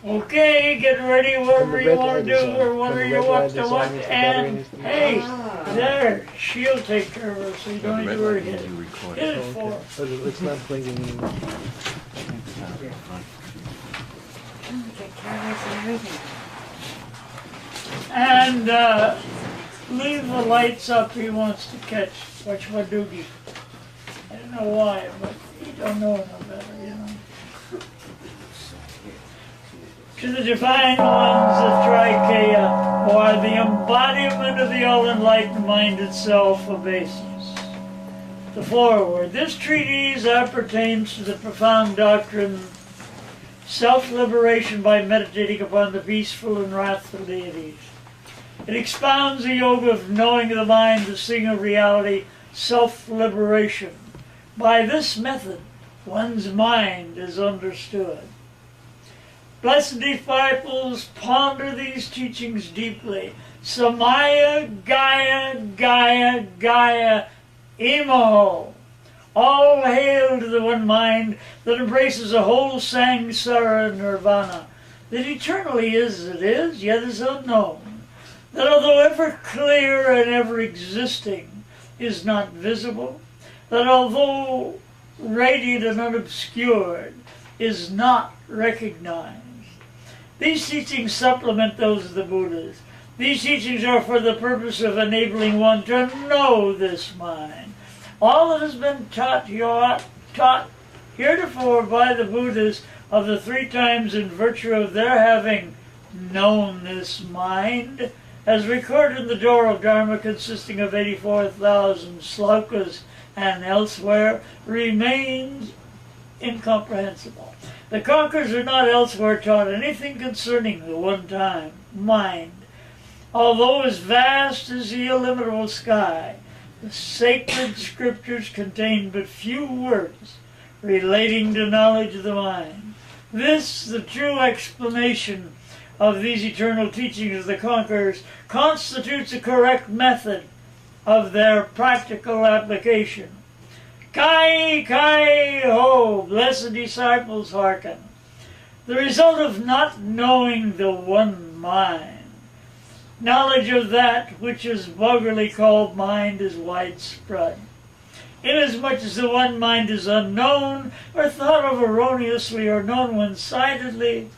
Okay, get ready, whatever you want to do, or whatever you want to watch, and hey, there, she'll take care of it, so you don't need to worry. Hit it for her. But it's not blinking anymore. And leave the lights up. He wants to catch Wachwadoogie. I don't know why, but he don't know no better, you know. To the divine ones of Trikeia, who are the embodiment of the all-enlightened mind itself, obeisance. The foreword. This treatise appertains to the profound doctrine self-liberation by meditating upon the peaceful and wrathful deities. It expounds the yoga of knowing the mind, the seeing of reality, self-liberation. By this method, one's mind is understood. Blessed disciples, ponder these teachings deeply. Samaya, Gaia, Gaia, Gaia, Imo. All hail to the one mind that embraces a whole samsara nirvana, that eternally is as it is, yet is unknown, that although ever clear and ever existing, is not visible, that although radiant and unobscured, is not recognized. These teachings supplement those of the Buddhas. These teachings are for the purpose of enabling one to know this mind. All that has been taught heretofore by the Buddhas of the 3 times in virtue of their having known this mind, as recorded in the Door of Dharma consisting of 84,000 slokas and elsewhere, remains incomprehensible. The conquerors are not elsewhere taught anything concerning the one-time mind. Although as vast as the illimitable sky, the sacred scriptures contain but few words relating to knowledge of the mind. This, the true explanation of these eternal teachings of the conquerors, constitutes a correct method of their practical application. Kai, Kai, ho, blessed disciples, hearken. The result of not knowing the one mind. Knowledge of that which is vulgarly called mind is widespread. Inasmuch as the one mind is unknown, or thought of erroneously, or known one-sidedly,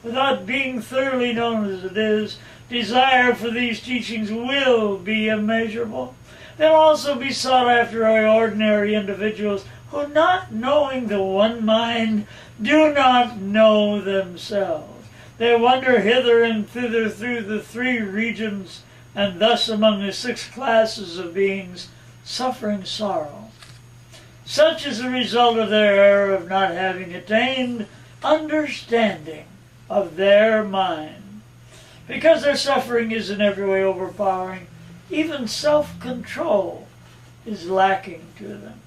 without being thoroughly known as it is, desire for these teachings will be immeasurable. They'll also be sought after by ordinary individuals who, not knowing the one mind, do not know themselves. They wander hither and thither through the 3 regions, and thus among the 6 classes of beings, suffering sorrow. Such is the result of their error of not having attained understanding of their mind. Because their suffering is in every way overpowering, even self-control is lacking to them.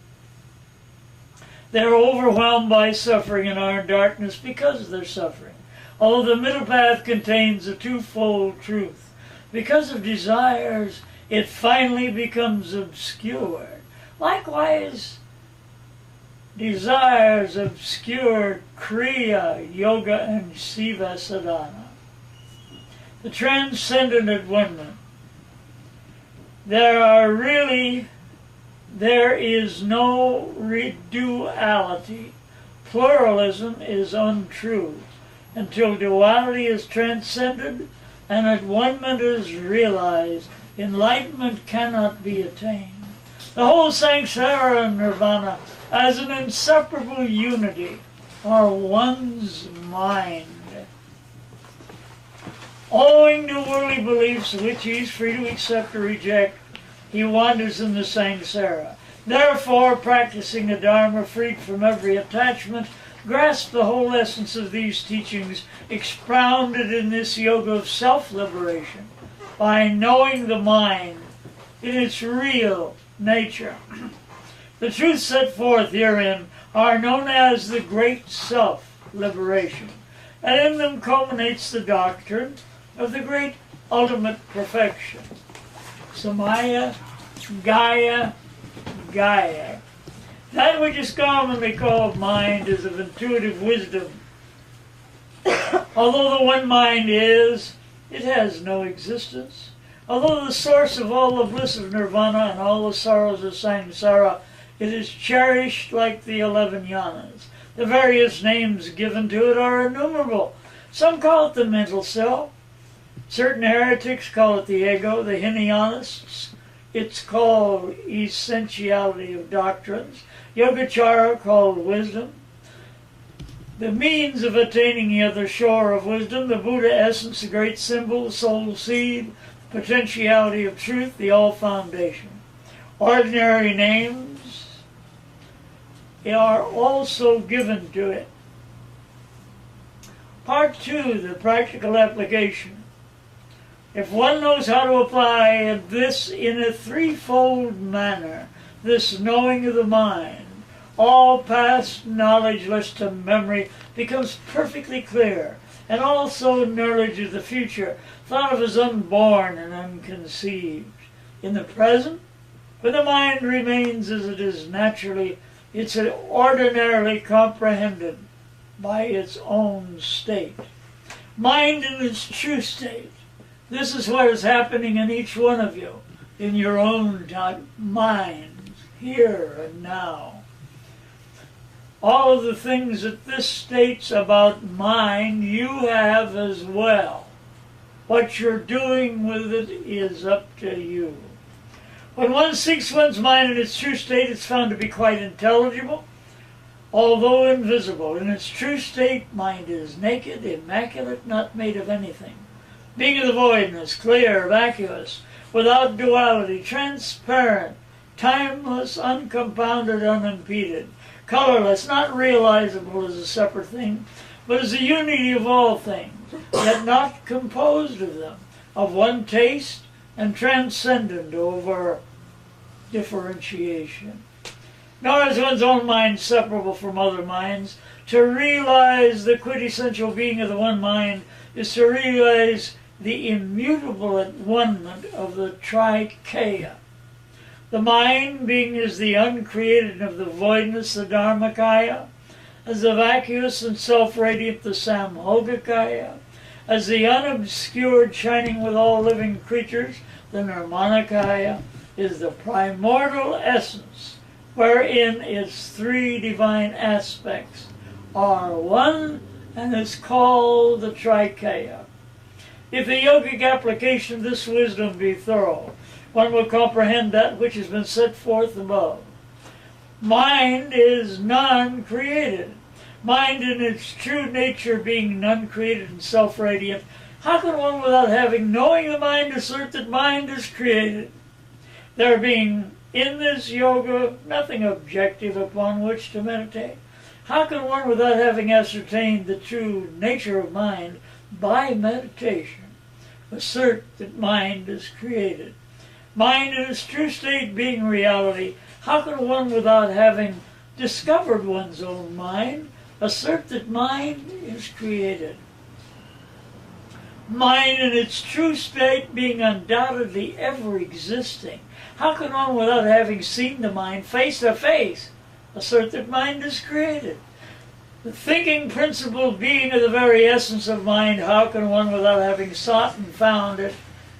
They are overwhelmed by suffering and are in darkness because of their suffering. Although the middle path contains a twofold truth. Because of desires, it finally becomes obscured. Likewise, desires obscure Kriya, Yoga, and Siva Sadhana. The transcendent at one. There is no duality. Pluralism is untrue. Until duality is transcended and at one-ment is realized, enlightenment cannot be attained. The whole samsara and nirvana, as an inseparable unity, are one's mind. Owing to worldly beliefs which he is free to accept or reject, he wanders in the samsara. Therefore, practicing a dharma freed from every attachment, grasp the whole essence of these teachings expounded in this yoga of self-liberation by knowing the mind in its real nature. The truths set forth herein are known as the great self-liberation, and in them culminates the doctrine of the great ultimate perfection. Samaya, Gaia, Gaia. That which is commonly called mind is of intuitive wisdom Although the one mind is, it has no existence. Although the source of all the bliss of nirvana and all the sorrows of samsara, it is cherished like the 11 yanas. The various names given to it are innumerable. Some call it the mental self. Certain heretics call it the ego. The Hinayanists, it's called essentiality of doctrines. Yogacara called wisdom. The means of attaining the other shore of wisdom, the Buddha essence, the great symbol, the soul seed, the potentiality of truth, the all foundation. Ordinary names are also given to it. Part 2, the practical application. If one knows how to apply this in a threefold manner, this knowing of the mind, all past knowledge less to memory becomes perfectly clear, and also knowledge of the future, thought of as unborn and unconceived. In the present, when the mind remains as it is naturally, it's ordinarily comprehended by its own state. Mind in its true state. This is what is happening in each one of you, in your own mind, here and now. All of the things that this states about mind, you have as well. What you're doing with it is up to you. When one seeks one's mind in its true state, it's found to be quite intelligible, although invisible. In its true state, mind is naked, immaculate, not made of anything. Being of the voidness, clear, vacuous, without duality, transparent, timeless, uncompounded, unimpeded, colorless, not realizable as a separate thing, but as a unity of all things, yet not composed of them, of one taste and transcendent over differentiation. Nor is one's own mind separable from other minds. To realize the quintessential being of the one mind is to realize the immutable at one-ment of the Trikaya. The mind being as the uncreated of the voidness, the Dharmakaya, as the vacuous and self-radiant, the Sambhogakaya, as the unobscured, shining with all living creatures, the Nirmanakaya, is the primordial essence, wherein its three divine aspects are one and is called the Trikaya. If the yogic application of this wisdom be thorough, one will comprehend that which has been set forth above. Mind is non-created. Mind in its true nature being non-created and self-radiant, how can one without having knowing the mind assert that mind is created? There being in this yoga nothing objective upon which to meditate. How can one without having ascertained the true nature of mind by meditation assert that mind is created? Mind in its true state being reality, how can one without having discovered one's own mind assert that mind is created? Mind in its true state being undoubtedly ever existing, how can one without having seen the mind face to face assert that mind is created? The thinking principle being of the very essence of mind, how can one without having sought and found it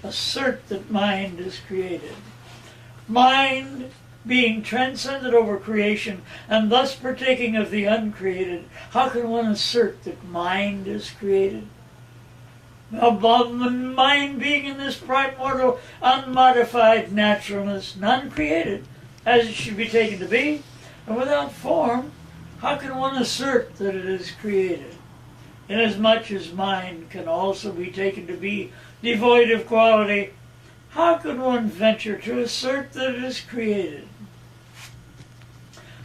assert that mind is created? Mind being transcended over creation and thus partaking of the uncreated, how can one assert that mind is created? Above the mind being in this primordial, unmodified naturalness, non-created, as it should be taken to be, and without form, how can one assert that it is created? Inasmuch as mind can also be taken to be devoid of quality, how can one venture to assert that it is created?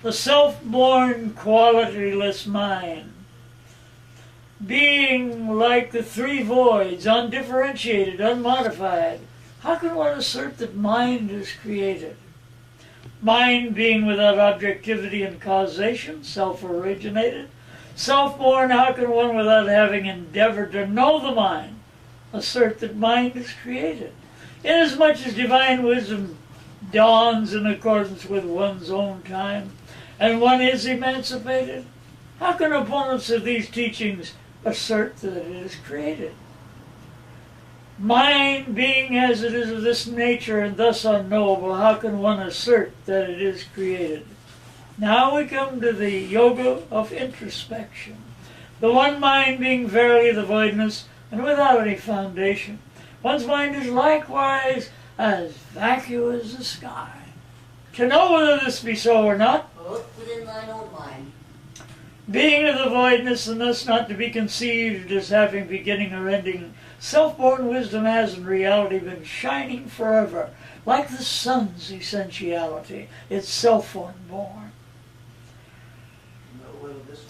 The self-born, qualityless mind, being like the three voids, undifferentiated, unmodified, how can one assert that mind is created? Mind being without objectivity and causation, self-originated, self-born, how can one without having endeavored to know the mind assert that mind is created? Inasmuch as divine wisdom dawns in accordance with one's own time, and one is emancipated, how can opponents of these teachings assert that it is created. Mind being as it is of this nature and thus unknowable, how can one assert that it is created? Now we come to the yoga of introspection. The one mind being verily the voidness and without any foundation. One's mind is likewise as vacuous as the sky. To know whether this be so or not, look within thine own mind. Being of the voidness and thus not to be conceived as having beginning or ending, self-born wisdom has in reality been shining forever, like the sun's essentiality, its self-unborn.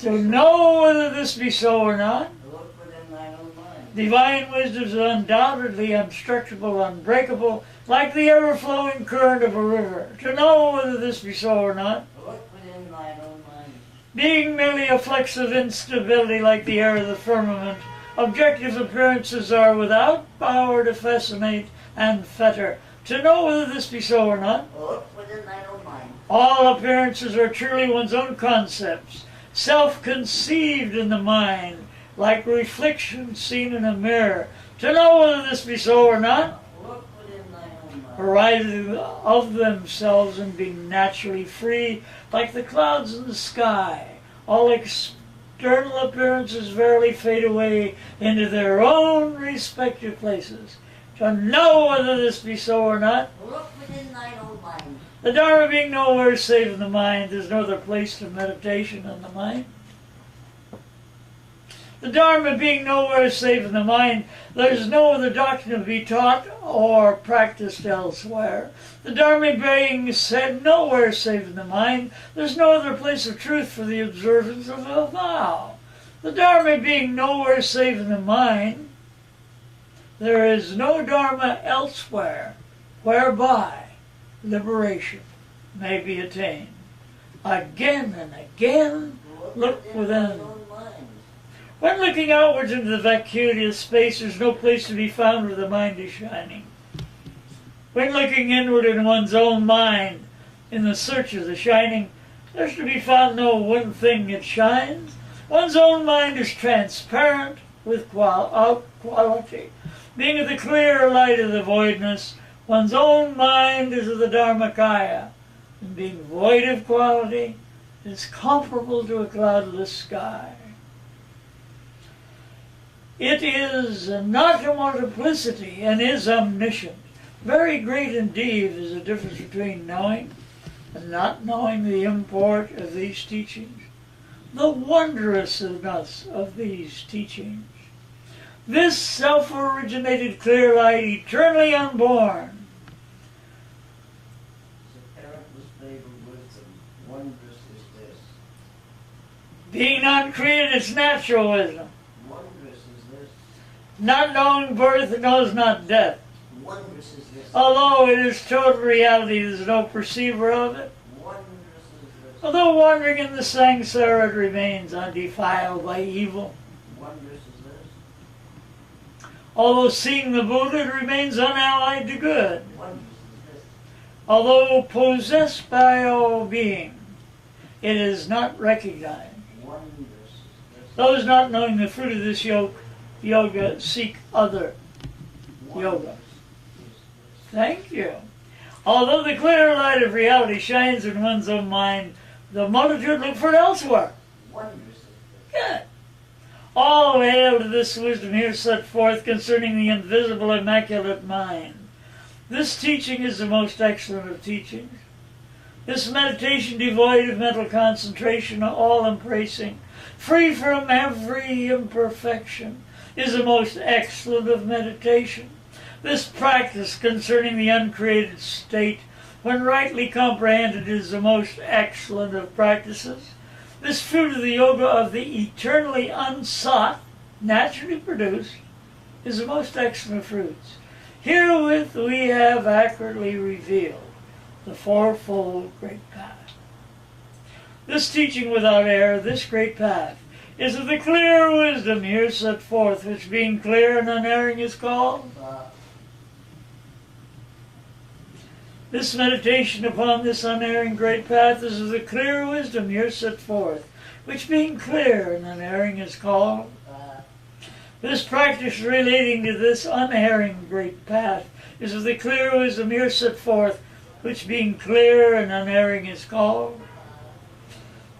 To know whether this be so or not, look within thine own mind. Divine wisdom is undoubtedly unstructurable, unbreakable, like the ever-flowing current of a river. To know whether this be so or not, look within thine own mind. Being merely a flex of instability like the air of the firmament, objective appearances are without power to fascinate and fetter. To know whether this be so or not, look within thine own mind. All appearances are truly one's own concepts, self-conceived in the mind, like reflections seen in a mirror. To know whether this be so or not, look within thine own mind. arising of themselves and being naturally free, like the clouds in the sky. All external appearances verily fade away into their own respective places. To know whether this be so or not, look within thine own mind. the Dharma being nowhere save in the mind, there's no other place to meditation in the mind. The Dharma being nowhere save in the mind, there's no other doctrine to be taught or practiced elsewhere. The Dharma being said nowhere save in the mind, there's no other place of truth for the observance of a vow. The Dharma being nowhere save in the mind, there is no Dharma elsewhere whereby liberation may be attained. Again and again, look within. thine own mind. When looking outwards into the vacuity of space, there's no place to be found where the mind is shining. When looking inward in one's own mind, in the search of the shining, there's to be found no one thing that shines. One's own mind is transparent with quality. Being of the clear light of the voidness, one's own mind is of the Dharmakaya, and being void of quality is comparable to a cloudless sky. It is not a multiplicity and is omniscient. Very great indeed is the difference between knowing and not knowing the import of these teachings, the wondrousness of these teachings. This self-originated clear light, eternally unborn, being not created, its natural wisdom. Wondrous is this. Not knowing birth, it knows not death. Wondrous is this. Although it is total reality, there is no perceiver of it. Wondrous is this. Although wandering in the samsara, it remains undefiled by evil. Wondrous is this. Although seeing the Buddha, it remains unallied to good. Wondrous is this. Although possessed by all being, it is not recognized. Wondrous is this. Those not knowing the fruit of this yoga seek other yoga. Thank you. Although the clear light of reality shines in one's own mind, the multitude look for it elsewhere. Wondrous is this. Good. All hail to this wisdom here set forth concerning the invisible immaculate mind. This teaching is the most excellent of teachings. This meditation devoid of mental concentration, all-embracing, free from every imperfection, is the most excellent of meditation. This practice concerning the uncreated state, when rightly comprehended, is the most excellent of practices. This fruit of the yoga of the eternally unsought, naturally produced, is the most excellent of fruits. Herewith we have accurately revealed the fourfold great path. This teaching without error, this great path, is of the clear wisdom here set forth, which being clear and unerring is called. This meditation upon this unerring great path is of the clear wisdom here set forth, which being clear and unerring is called. This practice relating to this unerring great path is of the clear wisdom here set forth, which being clear and unerring is called.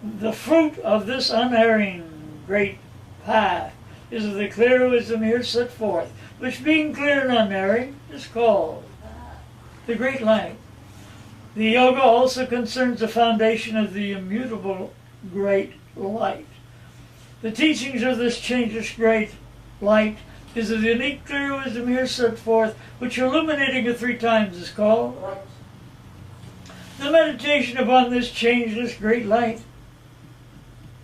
The fruit of this unerring great path is of the clear wisdom here set forth, which being clear and unerring is called the great light. The yoga also concerns the foundation of the immutable great light. The teachings of this changeless great light is of the unique clear wisdom here set forth, which illuminating it 3 times is called. The meditation upon this changeless great light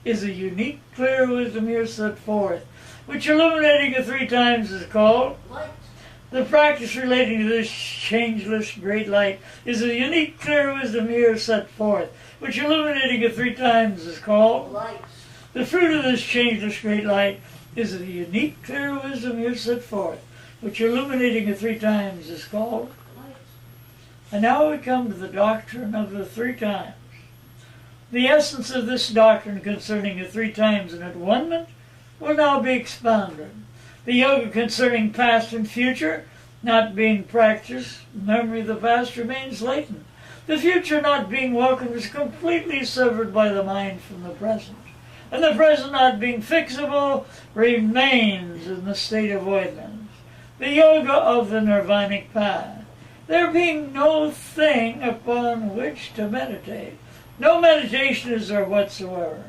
is a unique clear wisdom here set forth, which illuminating it 3 times is called. The practice relating to this changeless great light is a unique clear wisdom here set forth, which illuminating it 3 times is called. The fruit of this changeless great light is a unique clear wisdom here set forth, which illuminating it 3 times is called. And now we come to the doctrine of the 3 times. The essence of this doctrine concerning the 3 times and at one-ment will now be expounded. The yoga concerning past and future not being practiced, memory of the past remains latent. The future not being welcomed is completely severed by the mind from the present. And the present not being fixable remains in the state of voidness. The yoga of the nirvanic path. There being no thing upon which to meditate. No meditation is there whatsoever.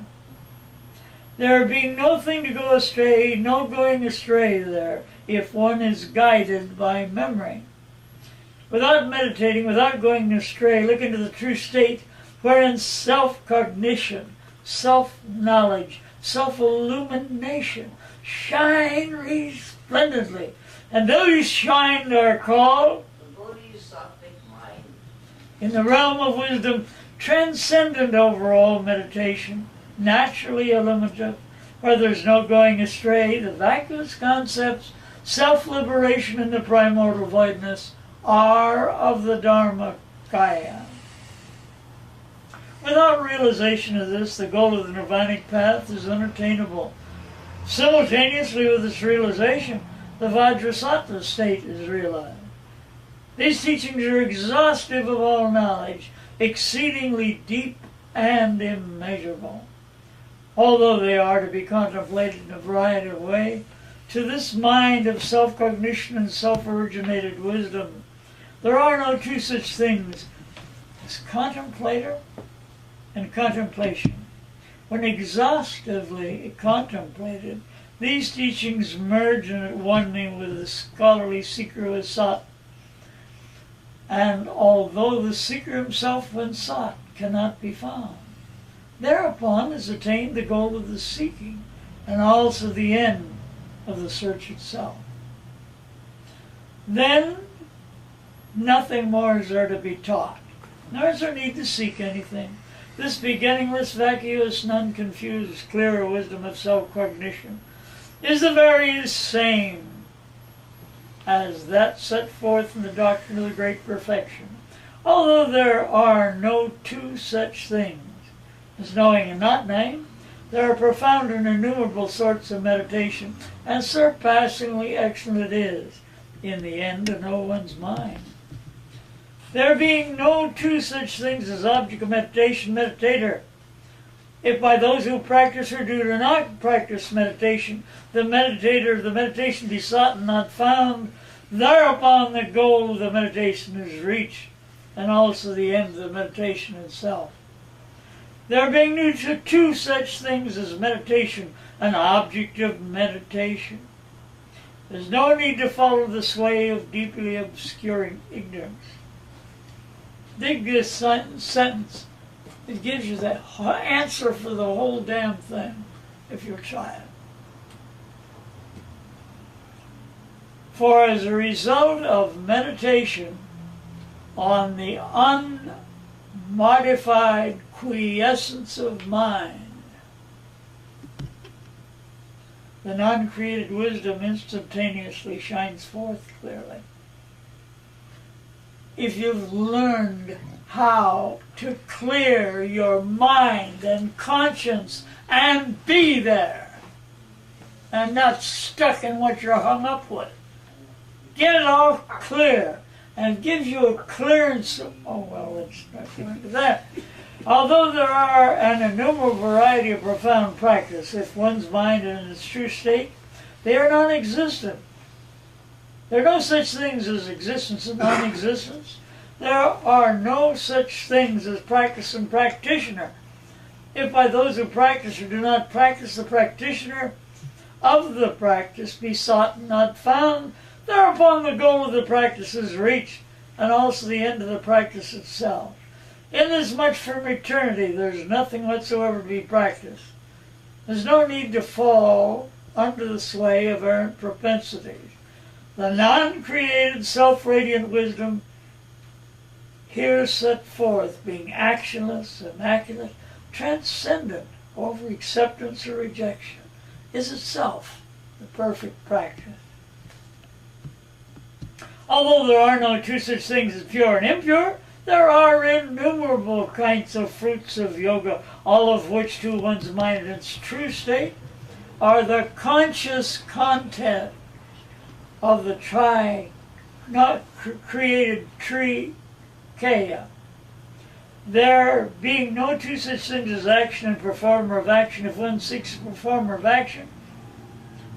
There being no thing to go astray, no going astray there, if one is guided by memory. Without meditating, without going astray, look into the true state wherein self-cognition, self-knowledge, self-illumination shine resplendently. And those shine are called, in the realm of wisdom, transcendent over all meditation, naturally illuminative, where there's no going astray, the vacuous concepts, self-liberation and the primordial voidness are of the Dharmakaya. Without realization of this, the goal of the nirvanic path is unattainable. Simultaneously with this realization, the Vajrasattva state is realized. These teachings are exhaustive of all knowledge, exceedingly deep and immeasurable. Although they are to be contemplated in a variety of ways, to this mind of self-cognition and self-originated wisdom, there are no 2 such things as contemplator and contemplation. When exhaustively contemplated, these teachings merge in at one with the scholarly seeker who is sought. And although the seeker himself, when sought, cannot be found, thereupon is attained the goal of the seeking, and also the end of the search itself. Then nothing more is there to be taught, nor is there need to seek anything. This beginningless, vacuous, none-confused, clear wisdom of self-cognition is the very same as that set forth in the doctrine of the great perfection. Although there are no 2 such things as knowing and not knowing, there are profound and innumerable sorts of meditation, and surpassingly excellent it is, in the end, to know one's mind. There being no 2 such things as object of meditation, meditator. If by those who practice or do not practice meditation, the meditator, the meditation be sought and not found, thereupon the goal of the meditation is reached, and also the end of the meditation itself. There being no 2 such things as meditation, an object of meditation. There's no need to follow the sway of deeply obscuring ignorance. Dig this sentence. It gives you the answer for the whole damn thing, if you'll try it. For as a result of meditation on the unmodified quiescence of mind, the non-created wisdom instantaneously shines forth clearly. If you've learned how to clear your mind and conscience and be there and not stuck in what you're hung up with. Get it all clear, and it gives you a clearance. Oh, well, let's not go into that. Although there are an innumerable variety of profound practice, if one's mind is in its true state, they are non-existent. There are no such things as existence and non-existence. There are no such things as practice and practitioner. If by those who practice or do not practice, the practitioner of the practice be sought and not found, thereupon the goal of the practice is reached, and also the end of the practice itself. Inasmuch from eternity, there's nothing whatsoever to be practiced. There's no need to fall under the sway of errant propensities. The non-created self-radiant wisdom here set forth, being actionless, immaculate, transcendent over acceptance or rejection, is itself the perfect practice. Although there are no two such things as pure and impure, there are innumerable kinds of fruits of yoga, all of which to one's mind in its true state are the conscious content of the not created tree kaya. There being no two such things as action and performer of action, if one seeks a performer of action,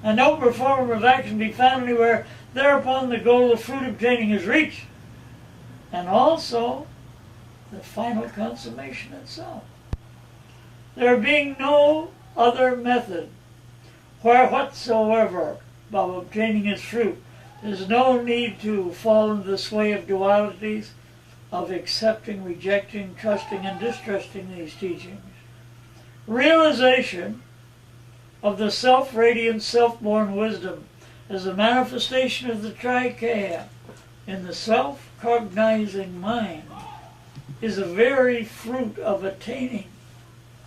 and no performer of action be found anywhere, thereupon the goal of fruit obtaining is reached, and also the final consummation itself. There being no other method where whatsoever of obtaining its fruit, there's no need to fall into the sway of dualities, of accepting, rejecting, trusting, and distrusting these teachings. Realization of the self-radiant, self-born wisdom as a manifestation of the Trikaya in the self-cognizing mind is a very fruit of attaining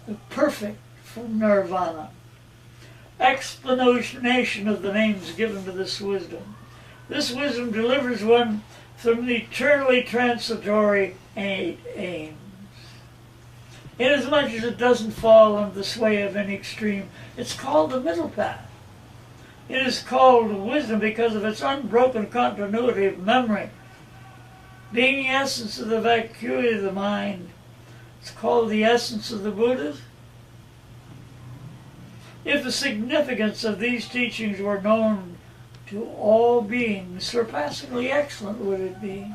the perfect from nirvana. Explanation of the names given to this wisdom. This wisdom delivers one from the eternally transitory eight aims. Inasmuch as it doesn't fall under the sway of any extreme, it's called the middle path. It is called wisdom because of its unbroken continuity of memory. Being the essence of the vacuity of the mind, it's called the essence of the Buddhas. If the significance of these teachings were known to all beings, surpassingly excellent would it be.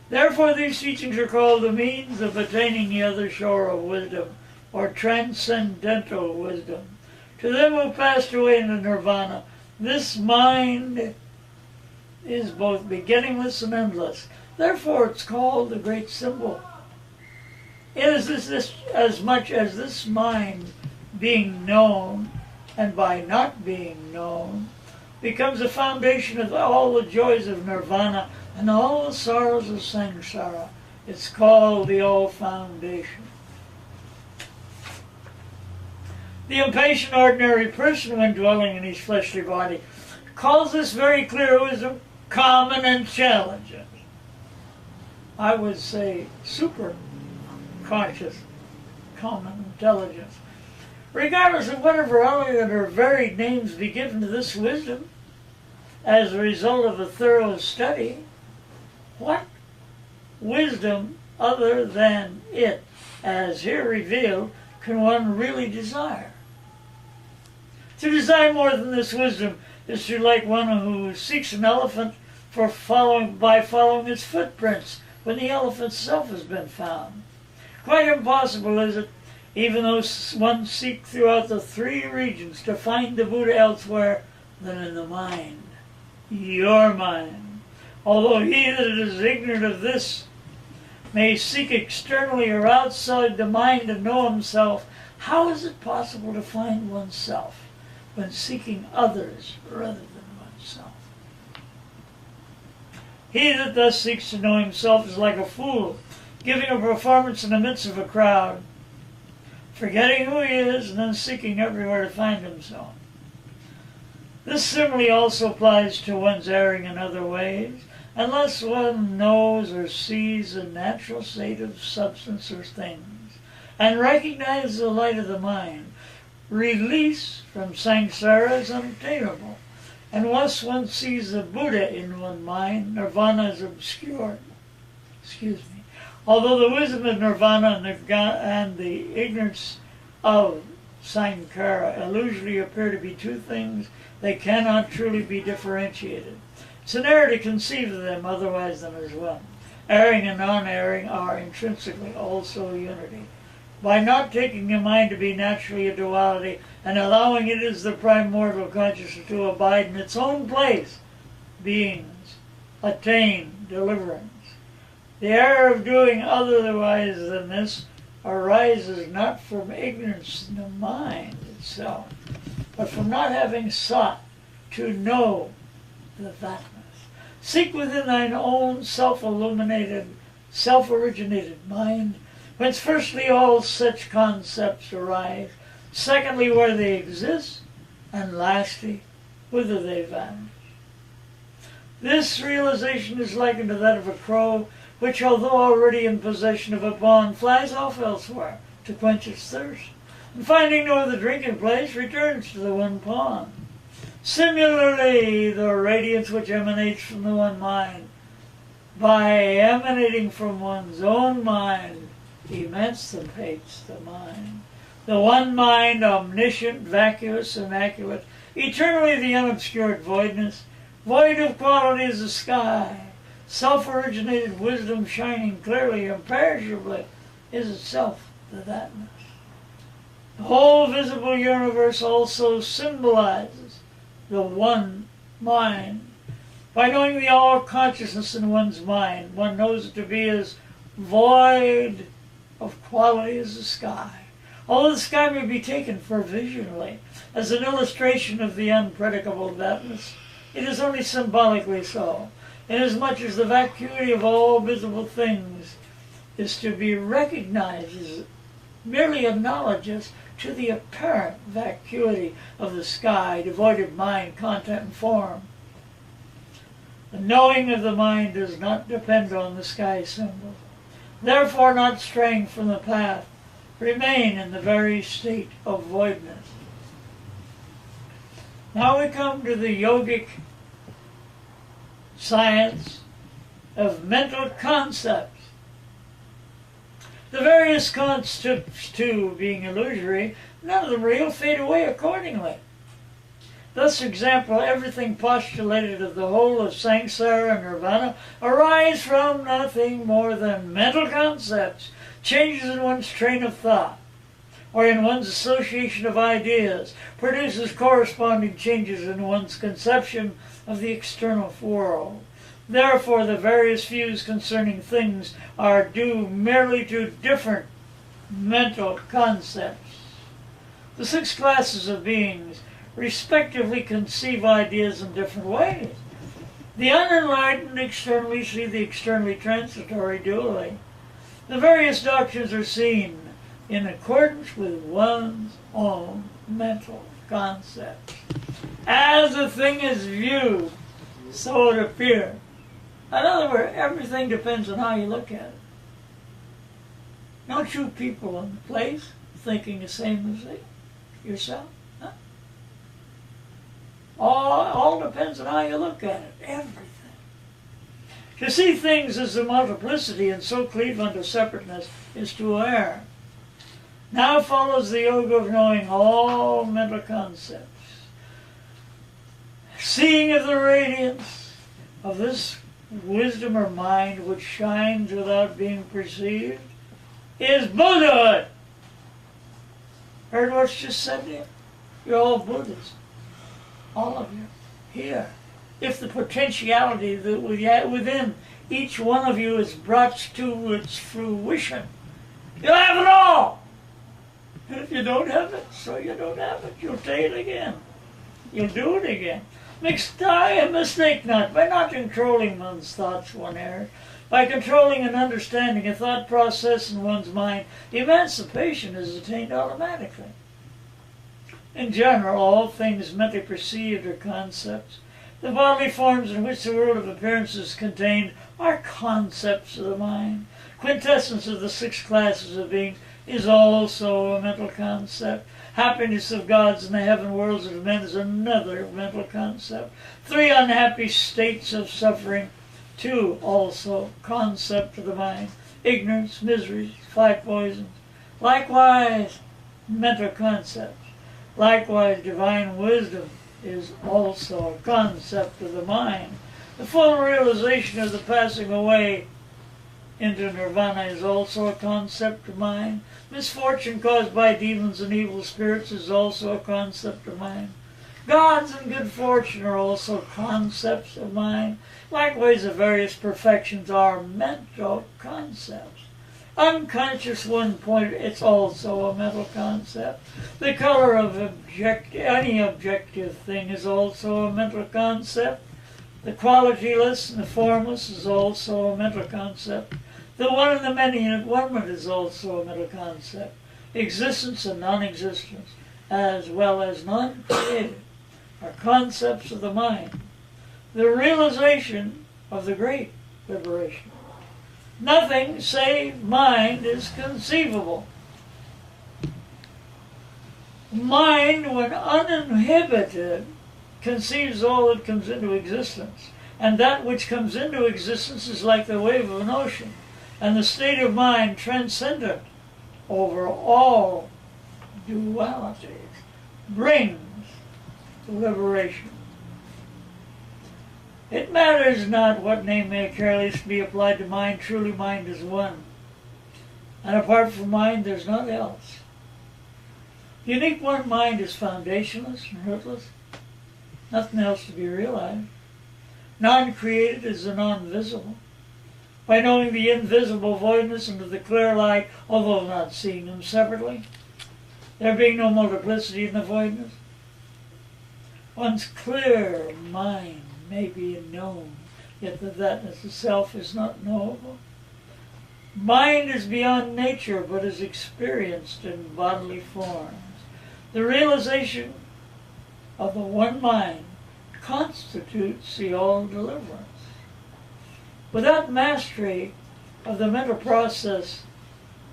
Therefore these teachings are called the means of attaining the other shore of wisdom, or transcendental wisdom. To them who passed away into nirvana, this mind is both beginningless and endless. Therefore it's called the great symbol. It is this as much as this mind being known, and by not being known, becomes the foundation of all the joys of nirvana and all the sorrows of samsara. It's called the all foundation. The impatient ordinary person, when dwelling in his fleshly body, calls this very clear wisdom common and challenging. I would say super conscious, common intelligence. Regardless of whatever elegant or varied names be given to this wisdom, as a result of a thorough study, what wisdom other than it, as here revealed, can one really desire? To desire more than this wisdom is to like one who seeks an elephant by following its footprints when the elephant itself has been found. Quite impossible is it, even though one seek throughout the three regions, to find the Buddha elsewhere than in the mind, your mind. Although he that is ignorant of this may seek externally or outside the mind to know himself, how is it possible to find oneself when seeking others rather than oneself? He that thus seeks to know himself is like a fool, giving a performance in the midst of a crowd, forgetting who he is and then seeking everywhere to find himself. This simile also applies to one's erring in other ways. Unless one knows or sees the natural state of substance or things, and recognizes the light of the mind, release from samsara is unattainable. And once one sees the Buddha in one mind, nirvana is obscured. Although the wisdom of nirvana and the ignorance of sankhara illusory appear to be two things, they cannot truly be differentiated. It's an error to conceive of them otherwise than as one. Erring and non-erring are intrinsically also unity. By not taking the mind to be naturally a duality and allowing it as the primordial consciousness to abide in its own place, beings attain deliverance. The error of doing otherwise than this arises not from ignorance in the mind itself, but from not having sought to know the thatness. Seek within thine own self-illuminated, self-originated mind, whence firstly all such concepts arise, secondly where they exist, and lastly whither they vanish. This realization is likened to that of a crow, which, although already in possession of a pond, flies off elsewhere to quench its thirst, and finding no other drinking place, returns to the one pond. Similarly, the radiance which emanates from the one mind, by emanating from one's own mind, emancipates the mind. The one mind, omniscient, vacuous, immaculate, eternally the unobscured voidness, void of quality as the sky, self-originated wisdom shining clearly, imperishably, is itself the thatness. The whole visible universe also symbolizes the one mind. By knowing the all-consciousness in one's mind, one knows it to be as void of quality as the sky. Although the sky may be taken provisionally as an illustration of the unpredicable thatness, it is only symbolically so, inasmuch as the vacuity of all visible things is to be recognized as merely analogous to the apparent vacuity of the sky, devoid of mind, content, and form. The knowing of the mind does not depend on the sky symbol. Therefore, not straying from the path, remain in the very state of voidness. Now we come to the yogic science of mental concepts. The various concepts, too, being illusory, none of them real, fade away accordingly. Thus, for example, everything postulated of the whole of samsara and nirvana arise from nothing more than mental concepts, changes in one's train of thought, or in one's association of ideas, produces corresponding changes in one's conception of the external world. Therefore, the various views concerning things are due merely to different mental concepts. The six classes of beings respectively conceive ideas in different ways. The unenlightened externally see the externally transitory dually. The various doctrines are seen in accordance with one's own mental concepts. As a thing is viewed, so it appears. In other words, everything depends on how you look at it. Don't you people in the place thinking the same as yourself? Huh? All depends on how you look at it. Everything. To see things as a multiplicity and so cleave unto separateness is to err. Now follows the yoga of knowing all mental concepts. Seeing of the radiance of this wisdom or mind which shines without being perceived is Buddhahood. Heard what's just said there? You're all Buddhas. All of you. Here. If the potentiality that within each one of you is brought to its fruition, you'll have it all. And if you don't have it, so you don't have it. You'll take it again. You'll do it again. Mistake not. By not controlling one's thoughts, one errs. By controlling and understanding a thought process in one's mind, emancipation is attained automatically. In general, all things mentally perceived are concepts. The bodily forms in which the world of appearances is contained are concepts of the mind, quintessence of the six classes of beings, is also a mental concept. Happiness of gods in the heaven worlds of men is another mental concept. 3 unhappy states of suffering, 2 also concept of the mind. Ignorance, misery, 5 poisons. Likewise, mental concepts. Likewise, divine wisdom is also a concept of the mind. The full realization of the passing away into nirvana is also a concept of mind. Misfortune caused by demons and evil spirits is also a concept of mind. Gods and good fortune are also concepts of mind. Likewise, the various perfections are mental concepts. Unconscious one point, it's also a mental concept. The color of any objective thing is also a mental concept. The qualityless and the formless is also a mental concept. The one and the many in one is also a mental concept. Existence and non-existence, as well as non-created, are concepts of the mind. The realization of the great liberation. Nothing save mind is conceivable. Mind, when uninhibited, conceives all that comes into existence. And that which comes into existence is like the wave of an ocean. And the state of mind transcendent over all dualities brings liberation. It matters not what name may carelessly be applied to mind, truly mind is one. And apart from mind, there's nothing else. The unique one mind is foundationless and rootless, nothing else to be realized. Non-created is the non-visible. By knowing the invisible voidness and the clear light, although not seeing them separately, there being no multiplicity in the voidness, one's clear mind may be known, yet the thatness itself is not knowable. Mind is beyond nature, but is experienced in bodily forms. The realization of the one mind constitutes the all deliverance. Without mastery of the mental process,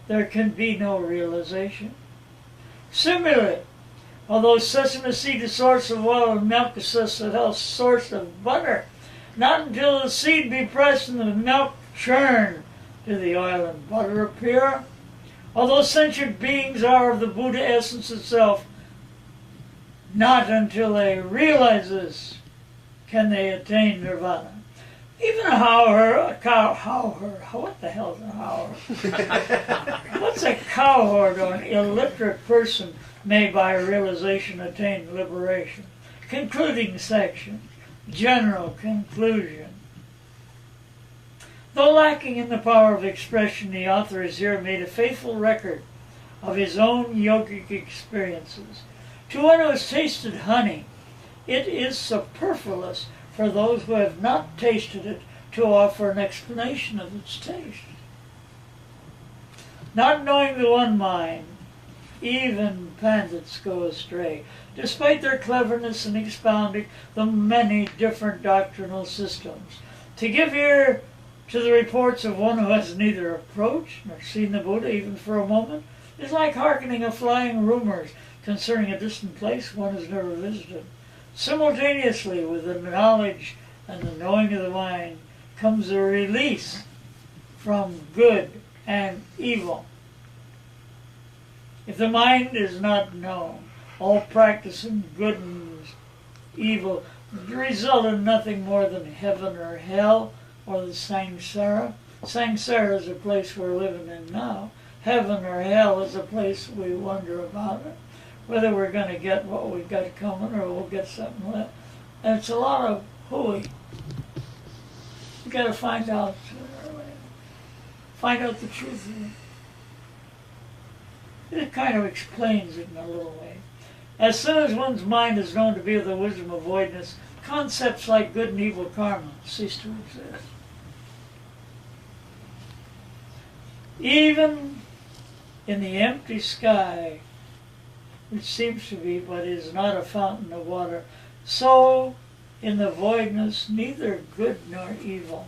there can be no realization. Similarly, although sesame seed is source of oil and milk is source of butter, not until the seed be pressed and the milk churned do the oil and butter appear. Although sentient beings are of the Buddha essence itself, not until they realize this can they attain nirvana. Even what the hell is a howler? What's a cowherd or an illiterate person may by realization attain liberation? Concluding section. General conclusion. Though lacking in the power of expression, the author has here made a faithful record of his own yogic experiences. To one who has tasted honey, it is superfluous for those who have not tasted it to offer an explanation of its taste. Not knowing the one mind, even pandits go astray, despite their cleverness in expounding the many different doctrinal systems. To give ear to the reports of one who has neither approached nor seen the Buddha even for a moment is like hearkening of flying rumors concerning a distant place one has never visited. Simultaneously with the knowledge and the knowing of the mind comes a release from good and evil. If the mind is not known, all practice in good and evil result in nothing more than heaven or hell or the samsara. Samsara is a place we're living in now. Heaven or hell is a place we wonder about it. Whether we're going to get what we've got coming or we'll get something left. And it's a lot of hooey. We've got to find out the truth of it. It kind of explains it in a little way. As soon as one's mind is known to be of the wisdom of voidness, concepts like good and evil karma cease to exist. Even in the empty sky, which seems to be, but is not a fountain of water, so in the voidness neither good nor evil.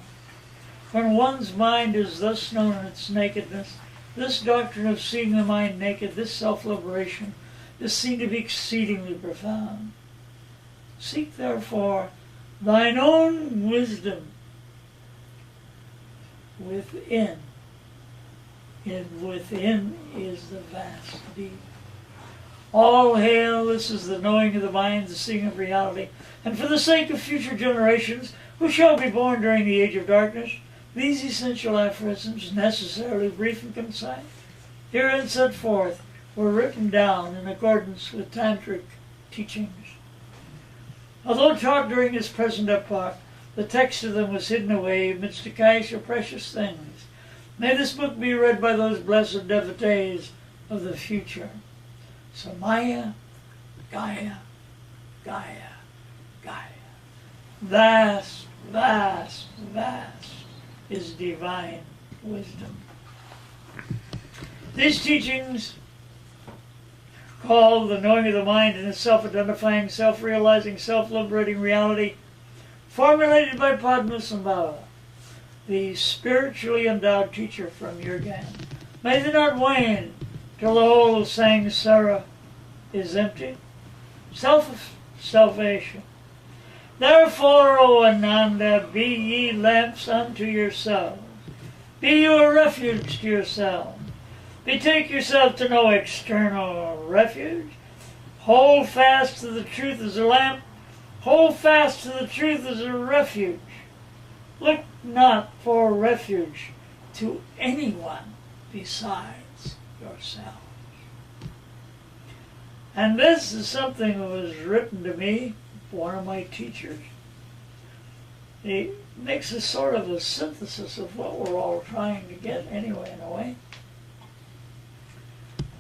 When one's mind is thus known in its nakedness, This doctrine of seeing the mind naked, this self-liberation, is seen to be exceedingly profound. Seek therefore thine own wisdom within, and within is the vast deep. All hail, this is the knowing of the mind, the seeing of reality, and for the sake of future generations who shall be born during the age of darkness, these essential aphorisms, necessarily brief and concise, herein set forth, were written down in accordance with tantric teachings. Although taught during his present epoch, the text of them was hidden away amidst a cache of precious things. May this book be read by those blessed devotees of the future. Samaya, Gaia, Gaia, Gaia. Vast, vast, vast is divine wisdom. These teachings, called the knowing of the mind and its self-identifying, self-realizing, self-liberating reality, formulated by Padmasambhava, the spiritually endowed teacher from Yurgan. May they not wane till the whole samsara is empty. Self-salvation. Therefore, O Ananda, be ye lamps unto yourselves. Be you a refuge to yourselves. Betake yourself to no external refuge. Hold fast to the truth as a lamp. Hold fast to the truth as a refuge. Look not for refuge to anyone besides yourself. And this is something that was written to me, one of my teachers. He makes a sort of a synthesis of what we're all trying to get anyway, in a way.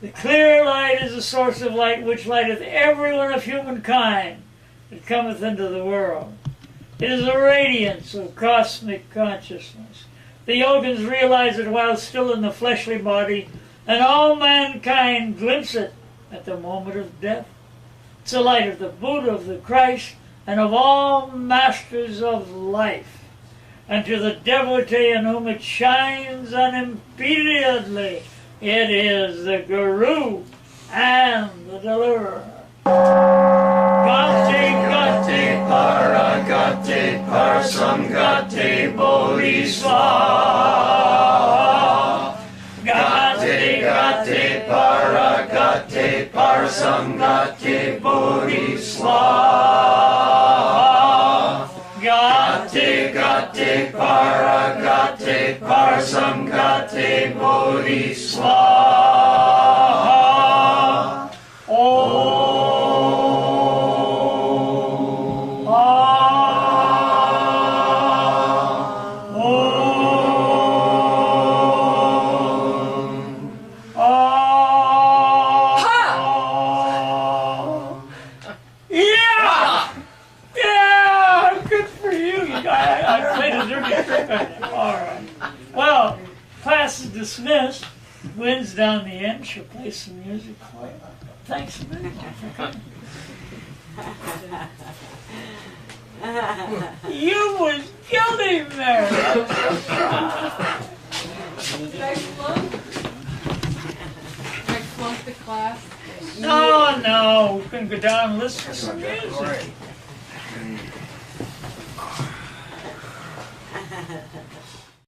The clear light is the source of light which lighteth everyone of humankind that cometh into the world. It is a radiance of cosmic consciousness. The yogins realize it while still in the fleshly body, and all mankind glimpse it at the moment of death. It's the light of the Buddha, of the Christ, and of all masters of life. And to the devotee in whom it shines unimpededly, it is the Guru and the Deliverer. Gate, gate, para, gate, parsam, gate, bodhisvaha. Gate, gate, para, gate, parsam, gate, bodhisvaha. Gate, gate, para, gate, parsam, gate, bodhisvaha. Om. Well, class is dismissed. Wynn's down the end. She'll play some music for you. Thanks a minute for coming. You was guilty, Mary. Did I flunk the class? No, we can go down and listen to some music.